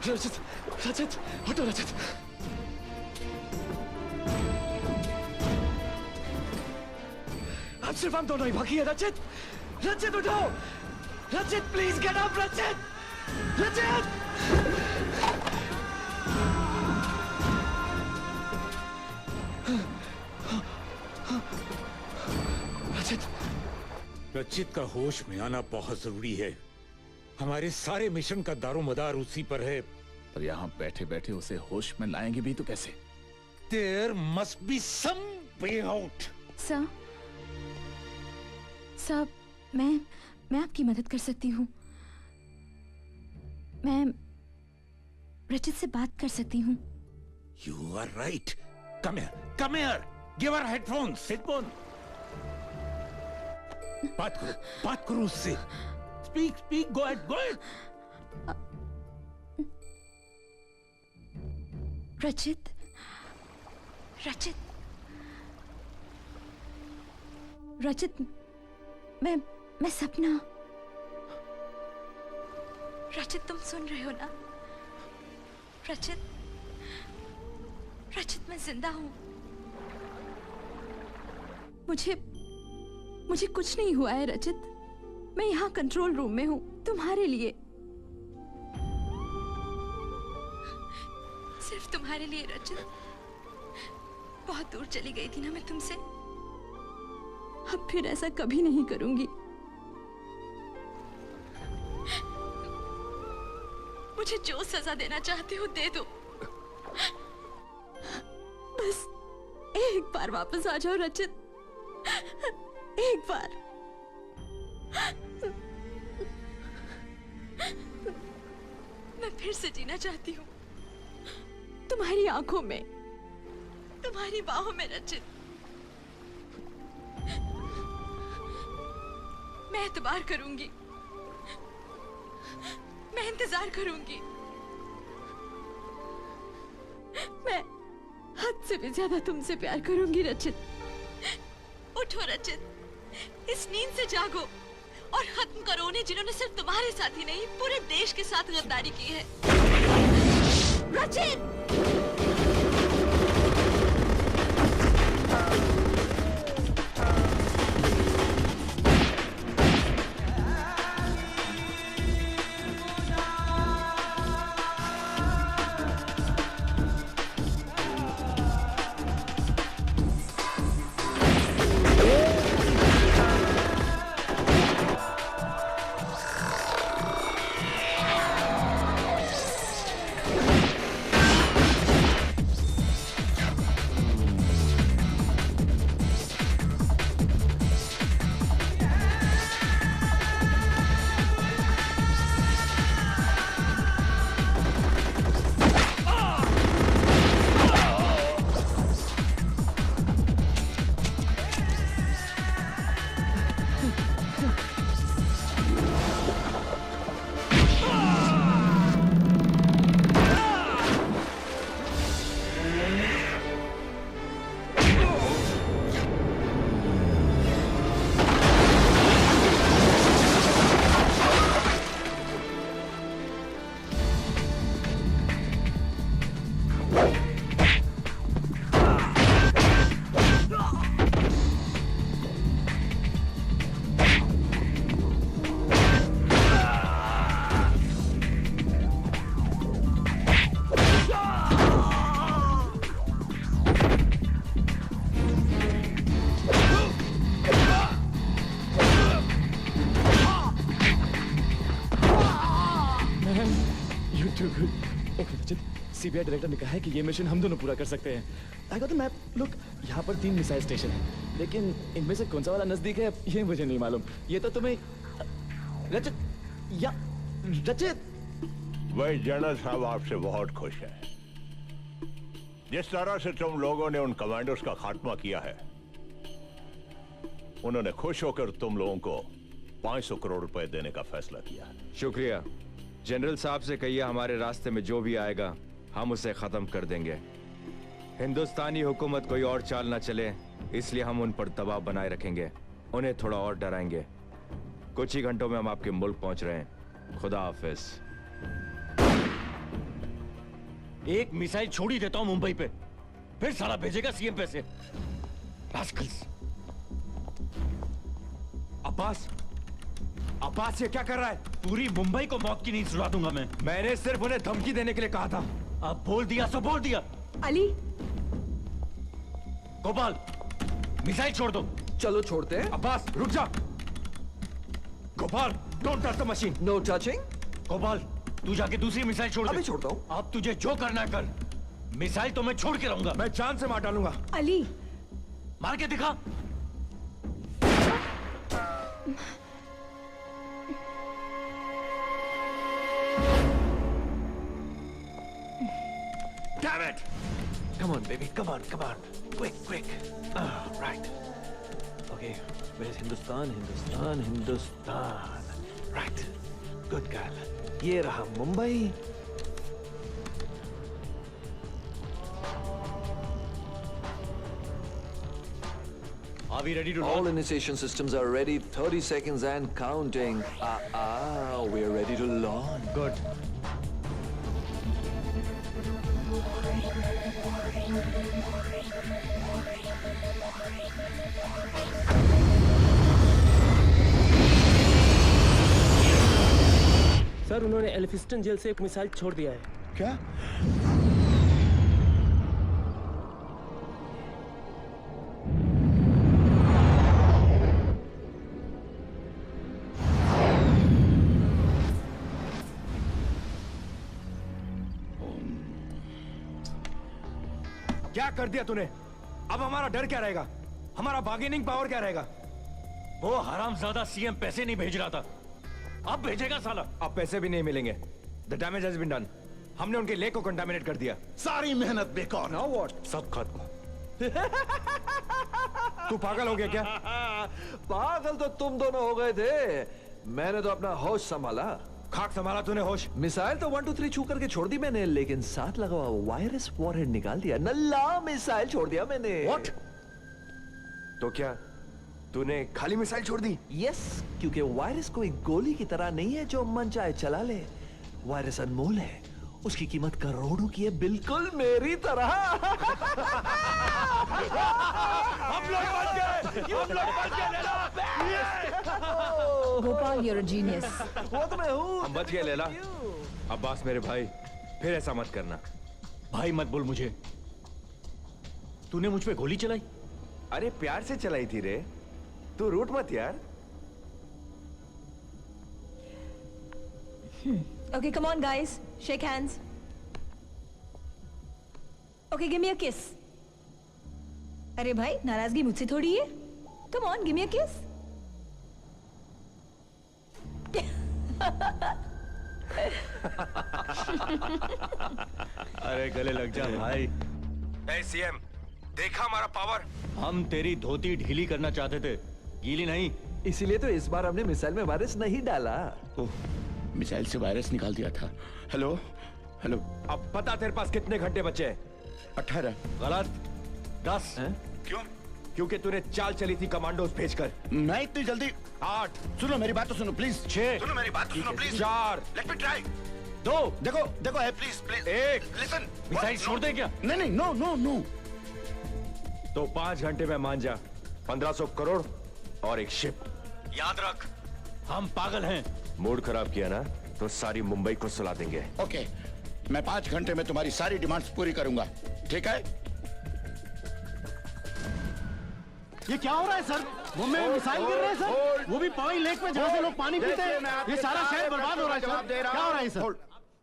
रजत, रजत, हटो रजत। अब सिर्फ हम दोनों ही बाकी है रजत। रजत उठो, रजत प्लीज गेट अप रजत, रजत। रजत, रचित का होश में आना बहुत जरूरी है। हमारे सारे मिशन का दारोमदार उसी पर है। पर यहाँ बैठे बैठे उसे होश में लाएंगे भी तो कैसे? There must be some way out. Sir, मैं आपकी मदद कर सकती हूँ। मैं रचित से बात कर सकती हूँ। You are right. Come here. Come here. Give her headphones. Headphone. बात करो उससे। Speak. Go ahead. रचित, मैं सपना। रचित, तुम सुन रहे हो ना? रचित, मैं जिंदा हूँ। मुझे कुछ नहीं हुआ है रचित। मैं यहाँ कंट्रोल रूम में हूँ तुम्हारे लिए, सिर्फ तुम्हारे लिए रचित। बहुत दूर चली गई थी ना मैं तुमसे। अब फिर ऐसा कभी नहीं करूंगी। मुझे जो सजा देना चाहते हो दे दो। बस एक बार वापस आ जाओ रचित, एक बार। मैं फिर से जीना चाहती हूँ तुम्हारी आंखों में, तुम्हारी बाहों में रचित। मैं एतबार करूंगी, मैं इंतजार करूंगी। मैं हद से भी ज्यादा तुमसे प्यार करूंगी रचित। उठो रचित, इस नींद से जागो और खत्म करो उन्हें जिन्होंने सिर्फ तुम्हारे साथ ही नहीं पूरे देश के साथ गद्दारी की है। रचित! सीबीआई डायरेक्टर ने कहा है कि ये मिशन हम दोनों पूरा कर सकते हैं। I got the map. Look, यहाँ पर 3 मिसाइल स्टेशन है, लेकिन इनमें से कौन सा वाला नजदीक है ये मुझे नहीं मालूम। ये तो तुम्हें रचित वही जनरल साहब आपसे बहुत खुश है। जिस तरह से तुम लोगों ने उन कमांडोज का खात्मा किया है, उन्होंने खुश होकर तुम लोगों को 500 करोड़ रुपए देने का फैसला किया है। शुक्रिया। जनरल साहब से कहिए हमारे रास्ते में जो भी आएगा हम उसे खत्म कर देंगे। हिंदुस्तानी हुकूमत कोई और चाल ना चले, इसलिए हम उन पर दबाव बनाए रखेंगे, उन्हें थोड़ा और डराएंगे। कुछ ही घंटों में हम आपके मुल्क पहुंच रहे हैं। खुदा हाफिज। एक मिसाइल छोड़ ही देता हूं मुंबई पे, फिर साला भेजेगा सीएम पैसे। रास्कल्स। अब्बास, अब्बास ये क्या कर रहा है? पूरी मुंबई को मौत की नींद सुला दूंगा मैं। मैंने सिर्फ उन्हें धमकी देने के लिए कहा था। अब बोल दिया सो बोल दिया। अली, गोपाल, मिसाइल छोड़ दो। चलो छोड़ते हैं। अब्बास रुक जा। Gopal, don't touch the machine. No touching. Gopal, तू जाके दूसरी मिसाइल छोड़ दे। अभी छोड़ता हूँ। अब तुझे जो करना है कर, मिसाइल तो मैं छोड़ के रहूंगा। मैं जान से मार डालूंगा। अली, मार के दिखा। Damn it! Come on, baby. Come on, come on. Quick, quick. Right. Okay. Where's Hindustan? Hindustan, Hindustan. Right. Good girl. ये रहा Mumbai. Are we ready to All launch? initiation systems are ready. 30 seconds and counting. We're ready to launch. Good. Sir, उन्होंने Elphinstone jail से एक missile छोड़ दिया है। क्या? क्या कर दिया तूने? अब हमारा डर क्या रहेगा? हमारा बार्गेनिंग पावर क्या रहेगा? वो हरामजादा सीएम पैसे नहीं भेज रहा था, अब भेजेगा साला। अब पैसे भी नहीं मिलेंगे। The damage has been done. हमने उनके लेक को कंटामिनेट कर दिया। सारी मेहनत बेकार। Now what? सब खत्म। तू पागल हो गया क्या? पागल तो तुम दोनों हो गए थे. मैंने तो अपना होश संभाला. खाक संभाला तूने होश? मिसाइल तो 1 2 3 छू करके छोड़ दी मैंने, लेकिन साथ लगा हुआ वायरस वॉरहेड निकाल दिया. नल्ला मिसाइल छोड़ दिया मैंने. What? तो क्या तूने खाली मिसाइल छोड़ दी? यस, क्योंकि वायरस कोई गोली की तरह नहीं है जो मन चाहे चला ले. वायरस अनमोल है, उसकी कीमत करोड़ों की है, बिल्कुल मेरी तरह. हम लोग बच गए, हम लोग बच गए Laila. Gopal, you're a genius. वो तो मैं हूँ. हम बच गए लैला. अब्बास मेरे भाई, फिर ऐसा मत करना. भाई मत बोल मुझे. तूने मुझ पे गोली चलाई? अरे प्यार से चलाई थी रे, तू रूठ मत यार. Okay, come on, guys. Shake hands. Okay, give me a kiss. अरे भाई, नाराजगी मुझसे थोड़ी है. Come on, give me a kiss. अरे गले लग जा भाई. ए सीएम, देखा हमारा पावर? हम तेरी धोती ढीली करना चाहते थे, गीली नहीं. इसीलिए तो इस बार हमने मिसाइल में वायरस नहीं डाला. मिसाइल से वायरस निकाल दिया था. Hello hello. अब पता तेरे पास कितने घंटे बचे हैं? 18. गलत. 10. क्यों? क्योंकि तूने चाल चली थी कमांडोज भेजकर. मैं इतनी जल्दी? 8. सुनो मेरी बात तो सुनो प्लीज. 6. सुनो मेरी बात तो सुनो प्लीज. 4. Let me try. 2. देखो देखो है प्लीज प्लीज. 1. लिसन. मिसाइल छोड़ दे क्या? नहीं नहीं नो नो नो. तो 5 घंटे में मान जा. 1500 करोड़ और एक शिप. याद रख, हम पागल हैं. मूड खराब किया ना तो सारी मुंबई को सुला देंगे. ओके, मैं 5 घंटे में तुम्हारी सारी डिमांड्स पूरी करूंगा. ठीक है? ये क्या हो रहा है सर? मुंबई में मिसाइल गिर रहे हैं सर. वो भी पॉइंट लेक में जहाँ से लोग पानी पीते हैं. ये सारा शहर बर्बाद हो रहा है सर. क्या हो रहा है सर?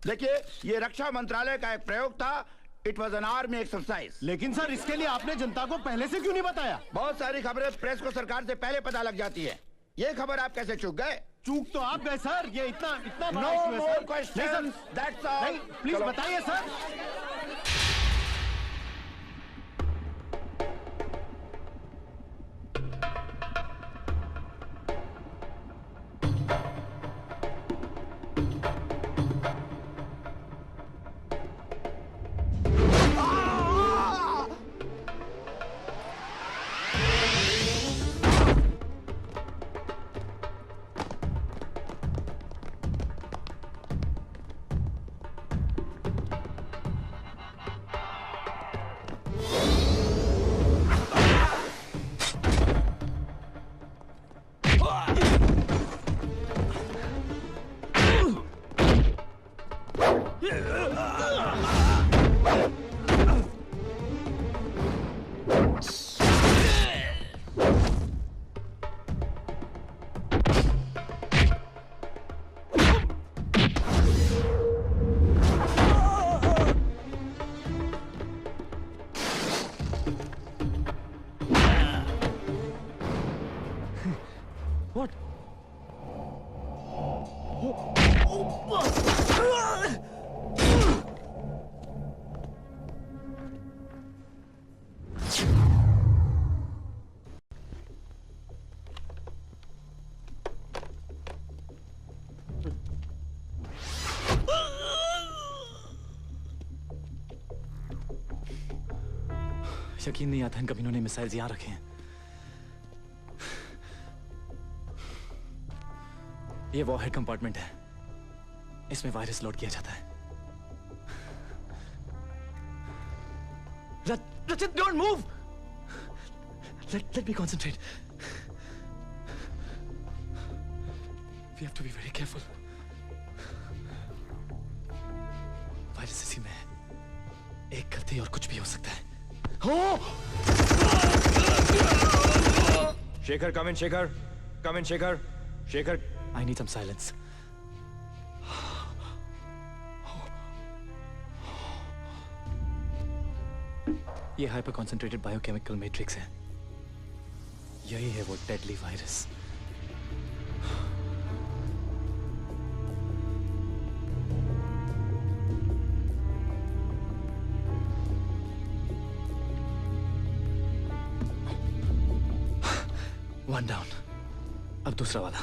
देखिए, ये रक्षा मंत्रालय का एक प्रयोग था. It was an army exercise. लेकिन सर, इसके लिए आपने जनता को पहले से क्यों नहीं बताया? बहुत सारी खबरें प्रेस को सरकार से पहले पता लग जाती है. ये खबर आप कैसे चूक गए? चूक तो आप गए सर. ये इतना इतना बड़ा नो issue है, more sir. Question. That's all. नहीं, प्लीज बताइए सर. What? यकीन नहीं आता इन कमीनों ने मिसाइल्स यहां रखे हैं। ये वॉरहेड कंपार्टमेंट है, इसमें वायरस लोड किया जाता है। Rachit, don't move! Let me concentrate. We have to be very careful. Virus इसी में है। एक गलती और कुछ भी हो सकता है। Oh! Shekhar, come in, Shekhar. Come in, Shekhar. Shekhar. I need some silence. ये हाइपर कॉन्सेंट्रेटेड बायोकेमिकल मैट्रिक्स है। यही है वो डेडली वायरस। One down. अब दूसरा वाला।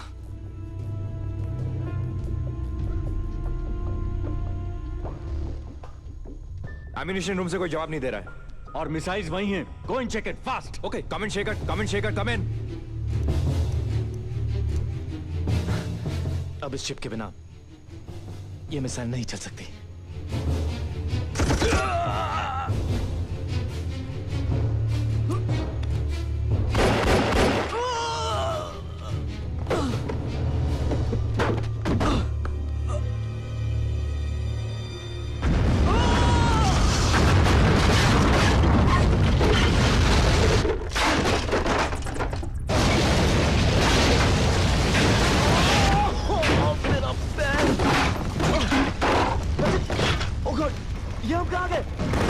एमिनिशन रूम से कोई जवाब नहीं दे रहा है। और मिसाइल्स वही हैं। Go and check it fast. Okay, come in Shekhar, come in Shekhar, come in. अब इस चिप के बिना ये मिसाइल नहीं चल सकती। ये हम कहाँ गए?